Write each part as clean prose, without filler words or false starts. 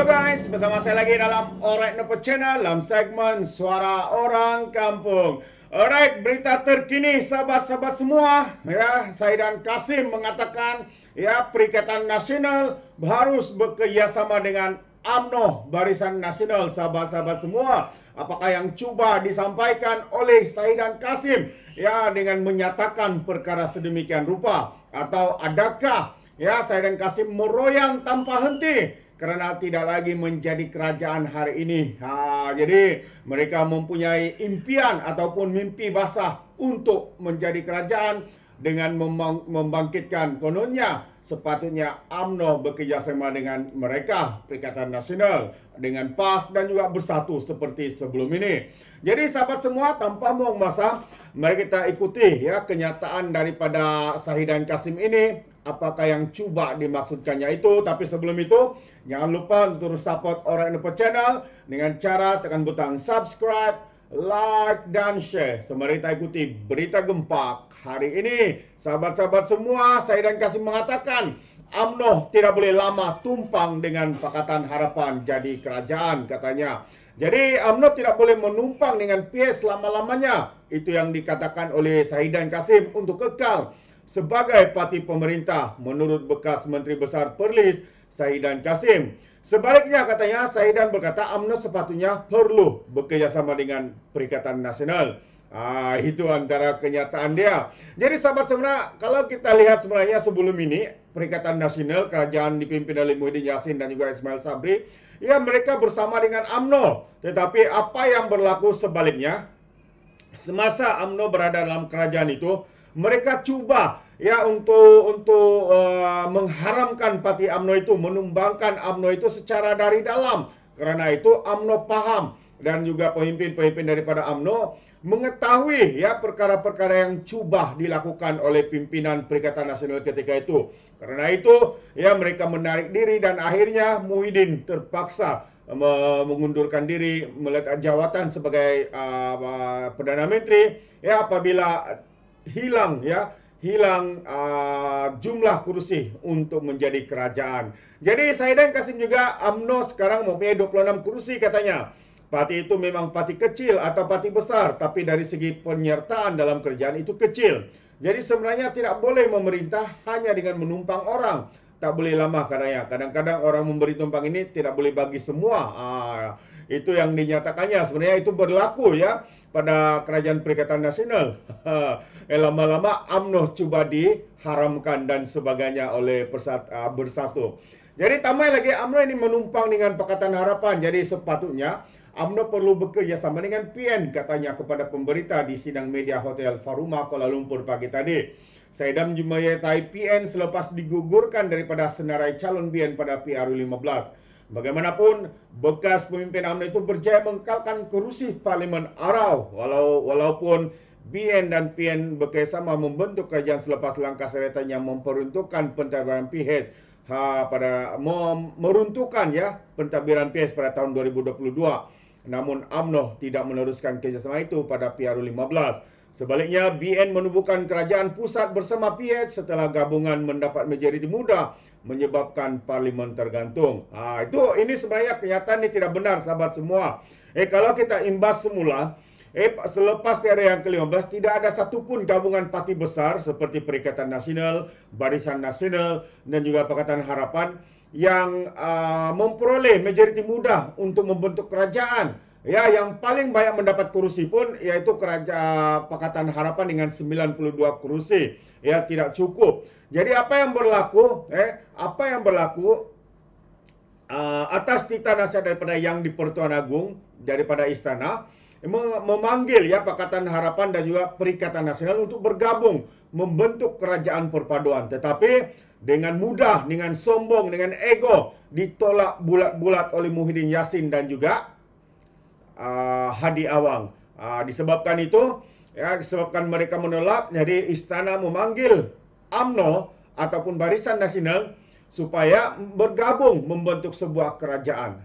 Halo guys, bersama saya lagi dalam Alright Nopo Channel dalam segmen Suara Orang Kampung. Alright, berita terkini sahabat-sahabat semua. Ya, saya dan Kasim mengatakan Perikatan Nasional harus bekerjasama dengan UMNO, Barisan Nasional, sahabat-sahabat semua. Apakah yang cuba disampaikan oleh saya dan Kasim dengan menyatakan perkara sedemikian rupa, atau adakah saya dan Kasim meroyang tanpa henti kerana tidak lagi menjadi kerajaan hari ini. Jadi mereka mempunyai impian ataupun mimpi basah untuk menjadi kerajaan dengan membangkitkan, kononnya sepatutnya UMNO bekerjasama dengan mereka, Perikatan Nasional, dengan PAS dan juga bersatu seperti sebelum ini. Jadi sahabat semua, tanpa buang masa, mari kita ikuti kenyataan daripada Sahid dan Kasim ini. Apakah yang cuba dimaksudkannya itu. Tapi sebelum itu, jangan lupa untuk support Alright Nopo Channel dengan cara tekan butang subscribe, like, dan share. Sembari kita ikuti berita gempak hari ini. Sahabat-sahabat semua, saya dan Kasim mengatakan UMNO tidak boleh lama tumpang dengan Pakatan Harapan jadi kerajaan, katanya. Jadi UMNO tidak boleh menumpang dengan PAS selama-lamanya. Itu yang dikatakan oleh Sahid dan Kasim untuk kekal sebagai parti pemerintah, menurut bekas Menteri Besar Perlis Sahid dan Kasim. Sebaliknya, katanya, Sahidan berkata UMNO sepatutnya perlu bekerjasama dengan Perikatan Nasional. Itu antara kenyataan dia. Jadi sahabat semua, kalau kita lihat sebenarnya sebelum ini, Perikatan Nasional, kerajaan dipimpin oleh Muhyiddin Yassin dan juga Ismail Sabri, mereka bersama dengan UMNO. Tetapi apa yang berlaku sebaliknya, semasa UMNO berada dalam kerajaan itu, mereka cuba untuk mengharamkan parti UMNO itu, menumbangkan UMNO itu secara dari dalam. Karena itu UMNO paham, dan juga pemimpin-pemimpin daripada UMNO mengetahui perkara-perkara yang cuba dilakukan oleh pimpinan Perikatan Nasional ketika itu. Karena itu mereka menarik diri, dan akhirnya Muhyiddin terpaksa mengundurkan diri meletak jawatan sebagai Perdana Menteri apabila hilang jumlah kursi untuk menjadi kerajaan. Jadi Sahid dan Kasim juga, UMNO sekarang mempunyai 26 kursi katanya. Parti itu memang parti kecil atau parti besar, tapi dari segi penyertaan dalam kerajaan itu kecil. Jadi sebenarnya tidak boleh memerintah hanya dengan menumpang orang. Tak boleh lama katanya. Kadang-kadang orang memberi tumpang ini tidak boleh bagi semua. Itu yang dinyatakannya. Sebenarnya itu berlaku pada kerajaan Perikatan Nasional. Lama-lama UMNO cuba diharamkan dan sebagainya oleh bersatu. Jadi tambah lagi UMNO ini menumpang dengan Pakatan Harapan. Jadi sepatutnya UMNO perlu bekerjasama dengan PN, katanya kepada pemberita di sidang media Hotel Faruma Kuala Lumpur pagi tadi. Saya menjumpai PN selepas digugurkan daripada senarai calon BN pada PRU15. Bagaimanapun, bekas pemimpin UMNO itu berjaya mengekalkan kursi Parlimen Arau, walaupun BN dan PN bekerjasama membentuk kerajaan selepas langkah seretan yang memperuntukkan pentadbiran PH meruntuhkan pentadbiran PH pada tahun 2022. Namun UMNO tidak meneruskan kerjasama itu pada PRU15. Sebaliknya, BN menubuhkan kerajaan pusat bersama PH setelah gabungan mendapat majoriti mudah, menyebabkan parlimen tergantung. Ini sebenarnya kenyataan ini tidak benar, sahabat semua. Kalau kita imbas semula, selepas PRU yang ke-15 tidak ada satupun gabungan parti besar seperti Perikatan Nasional, Barisan Nasional, dan juga Pakatan Harapan yang memperoleh majoriti mudah untuk membentuk kerajaan. Yang paling banyak mendapat kursi pun yaitu kerajaan Pakatan Harapan dengan 92 kursi. Tidak cukup. Jadi apa yang berlaku? Atas titah nasihat daripada Yang di-Pertuan Agong daripada istana, memanggil Pakatan Harapan dan juga Perikatan Nasional untuk bergabung membentuk kerajaan perpaduan. Tetapi dengan mudah, dengan sombong, dengan ego, ditolak bulat-bulat oleh Muhyiddin Yassin dan juga Hadi Awang. Disebabkan mereka menolak, jadi istana memanggil UMNO ataupun Barisan Nasional supaya bergabung membentuk sebuah kerajaan.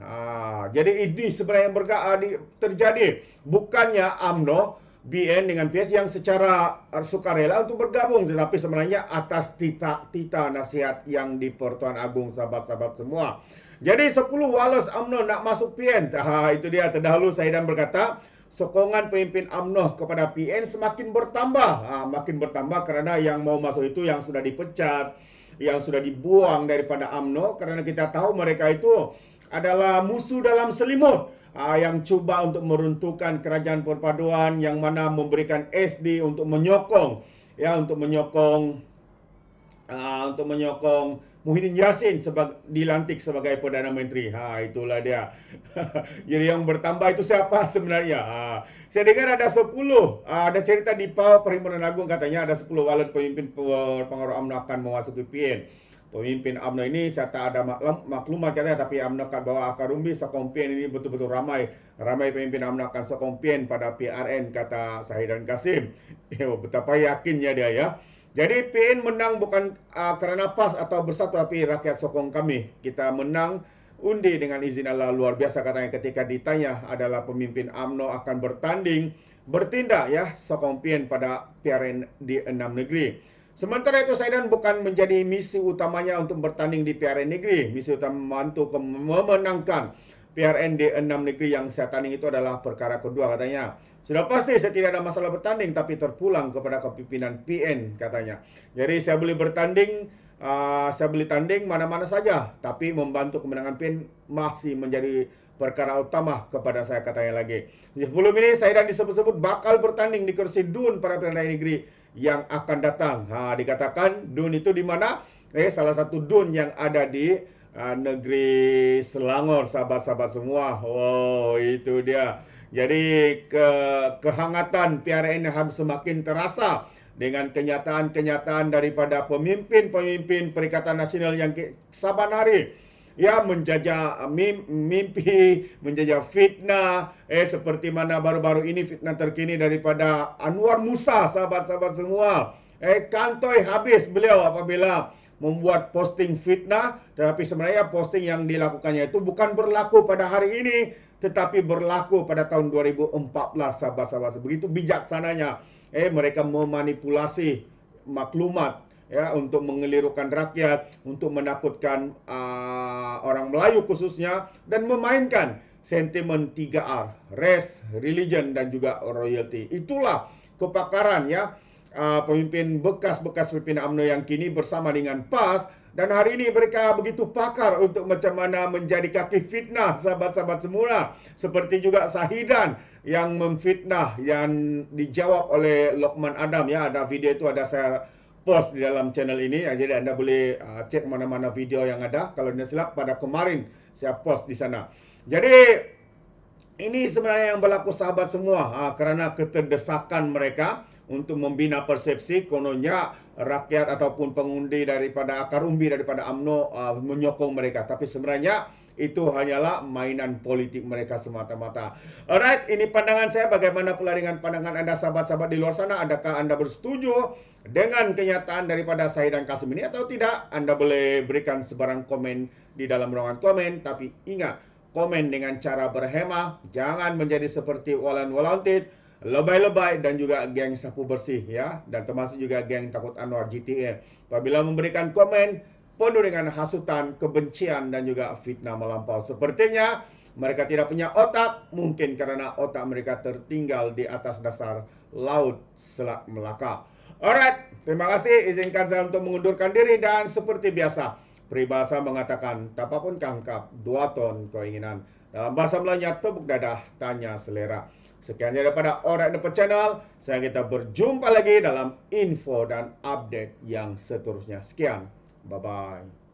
Jadi ini sebenarnya yang terjadi. Bukannya UMNO BN dengan PS yang secara sukarela untuk bergabung, tetapi sebenarnya atas tita nasihat yang di Pertuan Agong, sahabat-sahabat semua. Jadi 10 Wallace UMNO nak masuk PN. Itu dia, terdahulu Sahidan berkata sokongan pemimpin UMNO kepada PN semakin bertambah. Makin bertambah kerana yang mau masuk itu yang sudah dipecat, yang sudah dibuang daripada UMNO, kerana kita tahu mereka itu adalah musuh dalam selimut yang cuba untuk meruntuhkan kerajaan perpaduan, yang mana memberikan SD untuk menyokong Muhyiddin Yassin dilantik sebagai Perdana Menteri. Itulah dia. Jadi yang bertambah itu siapa sebenarnya? Saya dengar ada 10. Ada cerita di Perhimpunan Agung, katanya ada 10 walet pemimpin pengaruh UMNO akan memasuki PN. Pemimpin UMNO ini saya tak ada maklumat katanya, tapi UMNO akan bawa akar umbi sokong PN ini betul-betul ramai. Ramai pemimpin UMNO akan sokong PN pada PRN, kata Sahidan Kasim. Betapa yakinnya dia ya. Jadi PN menang bukan kerana PAS atau bersatu, tapi rakyat sokong kami. Kita menang undi dengan izin Allah, luar biasa katanya ketika ditanya adalah pemimpin UMNO akan bertindak ya sokong PN pada PRN di 6 negeri. Sementara itu Sahidan bukan menjadi misi utamanya untuk bertanding di PRN negeri. Misi utama membantu memenangkan PRN di 6 negeri yang saya tanding itu adalah perkara kedua, katanya. Sudah pasti saya tidak ada masalah bertanding, tapi terpulang kepada kepimpinan PN, katanya. Jadi saya boleh bertanding, saya boleh tanding mana-mana saja, tapi membantu kemenangan PN masih menjadi perkara utama kepada saya, katanya lagi. 10 ini Sahidan disebut-sebut bakal bertanding di kursi DUN para perdana negeri yang akan datang. Dikatakan DUN itu di mana? Salah satu DUN yang ada di negeri Selangor, sahabat-sahabat semua. Oh, itu dia. Jadi kehangatan PRN semakin terasa dengan kenyataan-kenyataan daripada pemimpin-pemimpin Perikatan Nasional yang saban hari ya menjajah mimpi, menjajah fitnah, seperti mana baru-baru ini fitnah terkini daripada Anwar Musa, sahabat-sahabat semua. Kantoi habis beliau apabila membuat posting fitnah, tetapi sebenarnya posting yang dilakukannya itu bukan berlaku pada hari ini, tetapi berlaku pada tahun 2014, sahabat-sahabat. Begitu bijaksananya mereka memanipulasi maklumat ya untuk mengelirukan rakyat, untuk menakutkan orang Melayu khususnya, dan memainkan sentimen 3R, race, religion dan juga royalty. Itulah kepakaran ya pemimpin bekas-bekas pimpinan UMNO yang kini bersama dengan PAS, dan hari ini mereka begitu pakar untuk macam mana menjadi kaki fitnah, sahabat-sahabat semua. Seperti juga Sahidan yang memfitnah, yang dijawab oleh Lokman Adam ya. Ada video itu, ada saya post di dalam channel ini. Jadi anda boleh cek mana-mana video yang ada. Kalau tidak silap pada kemarin saya post di sana. Jadi ini sebenarnya yang berlaku, sahabat semua, kerana keterdesakan mereka untuk membina persepsi kononnya rakyat ataupun pengundi daripada akar umbi daripada UMNO menyokong mereka. Tapi sebenarnya itu hanyalah mainan politik mereka semata-mata. Alright, ini pandangan saya. Bagaimana pula dengan pandangan anda, sahabat-sahabat di luar sana? Adakah anda bersetuju dengan kenyataan daripada Sahidan Kasim ini atau tidak? Anda boleh berikan sebarang komen di dalam ruangan komen. Tapi ingat, komen dengan cara berhemah. Jangan menjadi seperti Walan Walantit, lebay-lebay dan juga geng sapu bersih ya, dan termasuk juga geng takut Anwar GTA. Apabila memberikan komen penuh dengan hasutan, kebencian dan juga fitnah melampau, sepertinya mereka tidak punya otak, mungkin karena otak mereka tertinggal di atas dasar laut Selat Melaka. Alright, terima kasih. Izinkan saya untuk mengundurkan diri, dan seperti biasa peribahasa mengatakan tapapun kangkap 2 ton keinginan. Dalam bahasa Melayunya, tepuk dadah, tanya selera. Sekian daripada Alright The Channel. Saya kita berjumpa lagi dalam info dan update yang seterusnya. Sekian. Bye-bye.